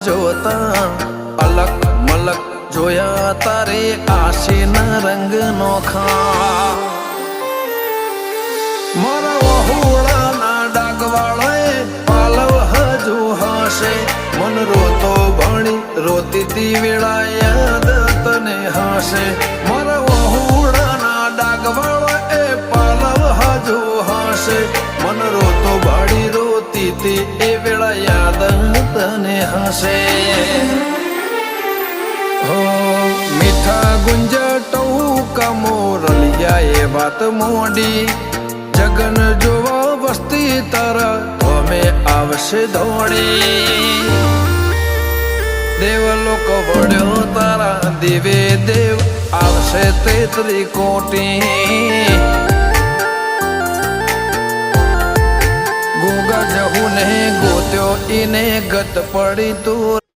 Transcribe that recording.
જોતા અલક મલક જોયા તારે આશીના રંગ નોખા મારા વહુડાના ડાગવાળાએ પાલવ હજુ હશે મન રોતો ભણી રોતી તી વેળા યાદ તને હશે મારા વહુડાના ડાગવાળાએ પાલવ હજુ હશે મન રોતો ભાડી રોતી તી એ વેળા યાદ તને હશે હો મીઠા ગુંજા ટહુકા મોરલિયા એ વાત મોડી જગન જોવા વસ્તી તારા અમે આવશે દોડી દેવલોક વળ્યો તારા દેવે દેવ આવશે તેત્રી કોટી ગોગા જહુ ને ગોત્યો ઈને ગત પડી તું